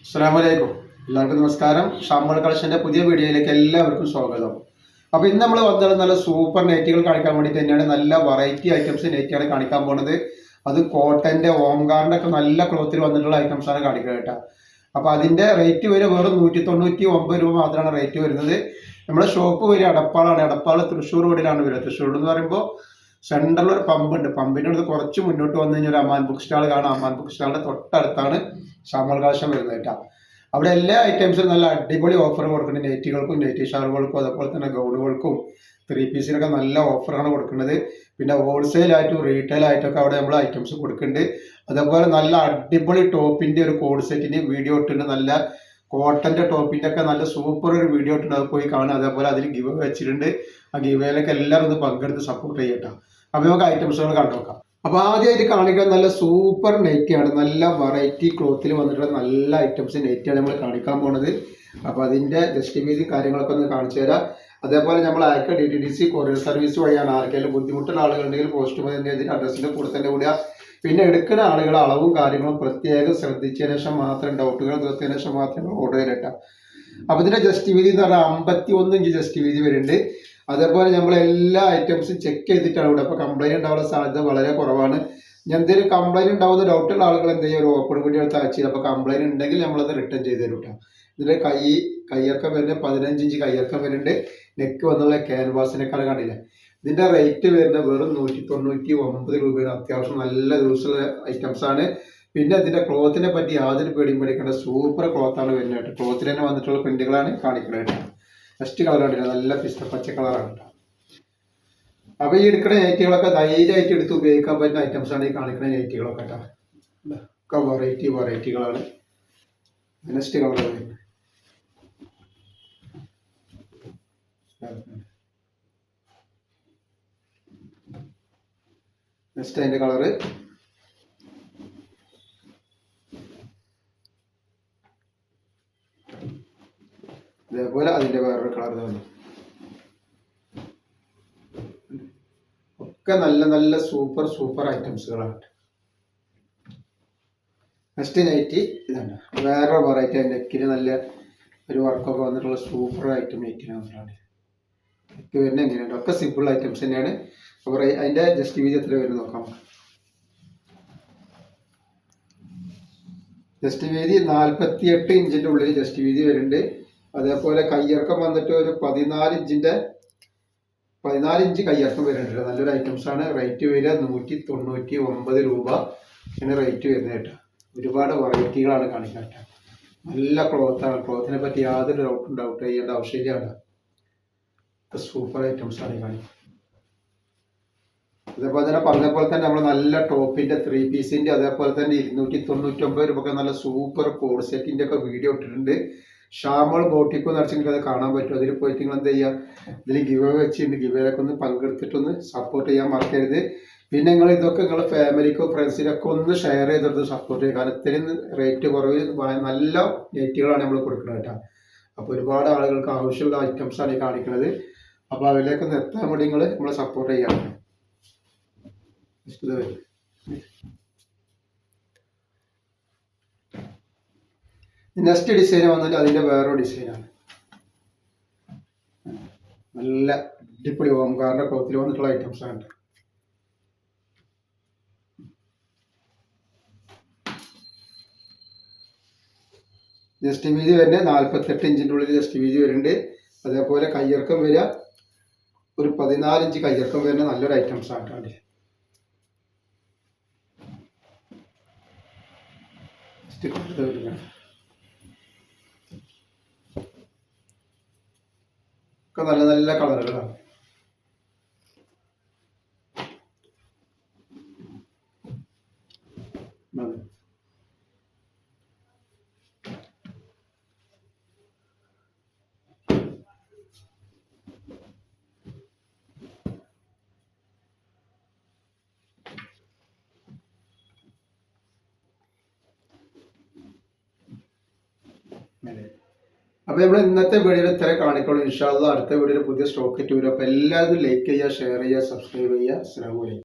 അസ്സലാമലൈക്കും. എല്ലാവർക്കും നമസ്കാരം. ഷാമോൾ കളക്ഷൻ്റെ പുതിയ വീഡിയോയിലേക്ക് എല്ലാവർക്കും സ്വാഗതം. അപ്പോൾ ഇന്ന് നമ്മൾ വന്നത് നല്ല സൂപ്പർ നെറ്റുകൾ കാണിക്കാൻ വേണ്ടി തന്നെയാണ്. നല്ല വെറൈറ്റി ഐറ്റംസ് നെറ്റാണ് കാണിക്കാൻ പോകുന്നത്. അത് കോട്ടൻ്റെ ഓംകാറിൻ്റെ ഒക്കെ നല്ല ക്ലോത്തിൽ വന്നിട്ടുള്ള ഐറ്റംസാണ് കാണിക്കുക കേട്ടോ. അപ്പോൾ അതിൻ്റെ റേറ്റ് വരെ വെറും 199 രൂപ മാത്രമാണ് റേറ്റ് വരുന്നത്. നമ്മുടെ ഷോപ്പ് വരെ അടപ്പാളാണ്. അടപ്പാൾ തൃശ്ശൂർ റോഡിലാണ് വരുന്നത്. തൃശ്ശൂർ എന്ന് പറയുമ്പോൾ സെൻട്രൽ ഒരു പമ്പുണ്ട്. പമ്പിൻ്റെ അടുത്ത് കുറച്ച് മുന്നോട്ട് വന്നു കഴിഞ്ഞാൽ ഒരു അമാൻ ബുക്ക് സ്റ്റാൾ കാണാം. അമാൻ ബുക്ക് സ്റ്റാളിൻ്റെ തൊട്ടടുത്താണ് ഷാമോൾ കളക്ഷൻ വരുന്നത് കേട്ടോ. അവിടെ എല്ലാ ഐറ്റംസും നല്ല അടിപൊളി ഓഫർ കൊടുക്കുന്നുണ്ട്. നെറ്റുകൾക്കും നെറ്റ് ഷാളുകൾക്കും അതുപോലെ തന്നെ ഗൗണുകൾക്കും 3 പീസിനൊക്കെ നല്ല ഓഫറാണ് കൊടുക്കുന്നത്. പിന്നെ ഹോൾസെയിലായിട്ടും റീറ്റെയിൽ ആയിട്ടൊക്കെ അവിടെ നമ്മൾ ഐറ്റംസ് കൊടുക്കുന്നുണ്ട്. അതേപോലെ നല്ല അടിപൊളി ടോപ്പിൻ്റെ ഒരു കോഡ് സെറ്റിന് വീഡിയോ ഇട്ടുണ്ട്. നല്ല കോട്ടൻ്റെ ടോപ്പിൻ്റെ ഒക്കെ നല്ല സൂപ്പർ ഒരു വീഡിയോ ഇട്ടുണ്ട്. അത് പോയി കാണുക. അതേപോലെ അതിൽ ഗിവ് വെച്ചിട്ടുണ്ട്. ആ ഗിവേയിലൊക്കെ എല്ലാവരും ഒന്ന് പങ്കെടുത്ത് സപ്പോർട്ട് ചെയ്യട്ടോ. അപ്പോൾ നമുക്ക് ഐറ്റംസുകൾ കണ്ടു നോക്കാം. അപ്പോൾ ആദ്യമായിട്ട് കാണിക്കാൻ നല്ല സൂപ്പർ നെറ്റാണ്. നല്ല വെറൈറ്റി ക്ലോത്തിൽ വന്നിട്ടുള്ള നല്ല ഐറ്റംസ് നെറ്റാണ് നമ്മൾ കാണിക്കാൻ പോണത്. അപ്പോൾ അതിൻ്റെ ജസ്റ്റിഫിക്കേഷൻ കാര്യങ്ങളൊക്കെ ഒന്ന് കാണിച്ചു തരാം. അതേപോലെ നമ്മൾ അയക്കുക DTDC കൊറിയർ സർവീസ് വഴിയാണ്. ആർക്കെങ്കിലും ബുദ്ധിമുട്ടുള്ള ആളുകളുണ്ടെങ്കിൽ പോസ്റ്റ് ഇതിൻ്റെ അഡ്രസ്സിൻ്റെ കൂടെ തന്നെ വിടുക. പിന്നെ എടുക്കുന്ന ആളുകൾ അളവും കാര്യങ്ങളും പ്രത്യേകം ശ്രദ്ധിച്ചതിന് ശേഷം മാത്രം ഡൗട്ടുകൾ തീർത്തതിന് ശേഷം മാത്രം ഓർഡർ ചെയ്യട്ടോ. അപ്പോൾ ഇതിൻ്റെ ജസ്റ്റ് വീതി എന്ന് പറഞ്ഞാൽ 51 ഇഞ്ച് ജസ്റ്റ് വീതി വരുന്നുണ്ട്. അതേപോലെ നമ്മൾ എല്ലാ ഐറ്റംസും ചെക്ക് ചെയ്തിട്ടാണ് ഇവിടെ. അപ്പോൾ കംപ്ലൈൻറ്റ് ഉണ്ടാവാനുള്ള സാധ്യത വളരെ കുറവാണ്. ഞാൻ എന്തെങ്കിലും കംപ്ലൈൻറ്റ് ഉണ്ടാവുന്ന ഡൗട്ടുള്ള ആളുകൾ എന്ത് ചെയ്യുക, ഒരു ഓപ്പൺ വീഡിയോ എടുത്ത് അയച്ചു. അപ്പോൾ കംപ്ലൈൻറ്റ് ഉണ്ടെങ്കിൽ നമ്മളത് റിട്ടേൺ ചെയ്ത് തരും കേട്ടോ. ഇതിൻ്റെ കയ്യിറക്കം വരുന്നത് 15 ഇഞ്ച് കയ്യിറക്കം വരുന്നുണ്ട്. നെക്ക് വന്നുള്ള ക്യാൻവാസിനേക്കാൾ കണ്ടില്ല. ഇതിൻ്റെ റേറ്റ് വരുന്നത് വെറും 199 രൂപയാണ്. അത്യാവശ്യം നല്ല ദിവസമുള്ള ഐറ്റംസാണ്. പിന്നെ ഇതിൻ്റെ ക്ലോത്തിനെ പറ്റി യാതൊരു പേടിയും പേടിക്കേണ്ട സൂപ്പർ ക്ലോത്താണ് വരുന്നത് കേട്ടോ. ക്ലോത്തിൽ തന്നെ വന്നിട്ടുള്ള പ്രിന്റുകളാണ് കാണിക്കുന്നത് കേട്ടോ. ഫസ്റ്റ് കളർ കണ്ടില്ല, നല്ല പിസ്ത പച്ച കളറാണ് കേട്ടോ. അപ്പോൾ ഈ എടുക്കുന്ന നെറ്റുകളൊക്കെ ധൈര്യമായിട്ട് എടുത്ത് ഉപയോഗിക്കാൻ പറ്റുന്ന ഐറ്റംസാണ് ഈ കാണിക്കുന്ന നെറ്റുകളൊക്കെ കേട്ടോ. ഒക്കെ വെറൈറ്റികളാണ്. നെക്സ്റ്റ് കളർ വരുന്നത് നെക്സ്റ്റ് അതിൻ്റെ കളറ് ഇതേപോലെ അതിൻ്റെ വേറൊരു കളർ തന്നെ. ഒക്കെ നല്ല നല്ല സൂപ്പർ ഐറ്റംസുകളാണ്. നെക്സ്റ്റ് നൈറ്റി ഇതാണ്. വേറെ വെറൈറ്റി നെക്കിന് നല്ല ഒരു വർക്കൊക്കെ വന്നിട്ടുള്ള സൂപ്പർ ഐറ്റം നെറ്റിന് വന്നിട്ടാണ്. നെക്ക് വരുന്നത് എങ്ങനെയുണ്ട്, ഒക്കെ സിമ്പിൾ ഐറ്റംസ് തന്നെയാണ്. അപ്പോൾ അതിൻ്റെ ജസ്റ്റ് വീതി എത്ര വരും നോക്കാം. ജസ്റ്റ് വീതി 48 ഇഞ്ചിൻ്റെ ഉള്ളിൽ ജസ്റ്റ് വീതി വരുന്നുണ്ട്. അതേപോലെ കയ്യിറക്കം വന്നിട്ട് ഒരു 14 ഇഞ്ച് കയ്യിറക്കം വരുന്നുണ്ട്. നല്ലൊരു ഐറ്റംസാണ്. റേറ്റ് വരിക 199 രൂപ ആണ് റേറ്റ് വരുന്നത് കേട്ടോ. ഒരുപാട് വെറൈറ്റികളാണ് കാണിക്കാൻ കേട്ടോ. നല്ല ക്ലോത്താണ്. ക്ലോത്തിനെ പറ്റി യാതൊരു ഡൗട്ട് ചെയ്യേണ്ട ആവശ്യമില്ല. സൂപ്പർ ഐറ്റംസാണ് കാണിക്കുന്നത്. അതേപോലെ തന്നെ പറഞ്ഞ തന്നെ നമ്മൾ നല്ല ടോപ്പിൻ്റെ 3 പീസിൻ്റെ അതേപോലെ തന്നെ 299 രൂപ നല്ല സൂപ്പർ കോഡ് സെറ്റിൻ്റെ ഒക്കെ വീഡിയോ ഇട്ടിട്ടുണ്ട്. ഷാമോൾ ബോട്ടിക്കോ നടച്ചെങ്കിൽ അത് കാണാൻ പറ്റും. അതിൽ പോയിട്ട് നിങ്ങൾ എന്ത് ചെയ്യുക, ഇതിൽ ഗിവ് വെച്ചിട്ടുണ്ട്. ഗിവേലൊക്കെ ഒന്ന് പങ്കെടുത്തിട്ടൊന്ന് സപ്പോർട്ട് ചെയ്യാൻ മറക്കരുത്. പിന്നെ നിങ്ങൾ ഇതൊക്കെ നിങ്ങളുടെ ഫാമിലിക്കോ ഫ്രണ്ട്സിനൊക്കെ ഒന്ന് ഷെയർ ചെയ്തെടുത്ത് സപ്പോർട്ട് ചെയ്യുക. കാരണം ഇത്രയും റേറ്റ് കുറവിൽ നല്ല നെറ്റുകളാണ് നമ്മൾ കൊടുക്കുന്നത് കേട്ടോ. അപ്പോൾ ഒരുപാട് ആളുകൾക്ക് ആവശ്യമുള്ള ഐറ്റംസാണ് ഈ കാണിക്കുന്നത്. അപ്പോൾ അതിലേക്ക് എത്താൻ വേണ്ടി നിങ്ങൾ നമ്മളെ സപ്പോർട്ട് ചെയ്യാം. നെക്സ്റ്റ് ഡിസൈൻ വന്നിട്ട് അതിൻ്റെ വേറൊരു ഡിസൈനാണ്. നല്ല അടിപൊളി ഓംകാറിൻ്റെ ക്ലോത്തിൽ വന്നിട്ടുള്ള ഐറ്റംസാണ്. ജസ്റ്റ് വീതി വരുന്നത് 48 ഇഞ്ചിൻ്റെ ഉള്ളിൽ ജസ്റ്റ് വീതി വരുന്നുണ്ട്. അതേപോലെ കയ്യിറക്കം വരിക ഒരു 14 ഇഞ്ച് കയ്യിറക്കം വരുന്ന നല്ലൊരു ഐറ്റംസാണ് കേട്ടോ. ഒക്കെ നല്ല നല്ല കളറുകളാണ്. അപ്പോൾ നമ്മൾ ഇന്നത്തെ വീഡിയോയിൽ ഇത്ര കാണിക്കുള്ളൂ. ഇൻഷാ അല്ലാഹ് അടുത്ത വീഡിയോയിൽ പുതിയ സ്റ്റോക്ക് ഇട്ട് വരും. അപ്പോൾ എല്ലാവരും ലൈക്ക് ചെയ്യുക, ഷെയർ ചെയ്യുക, സബ്സ്ക്രൈബ് ചെയ്യുക. അസ്സലാമു അലൈക്കും.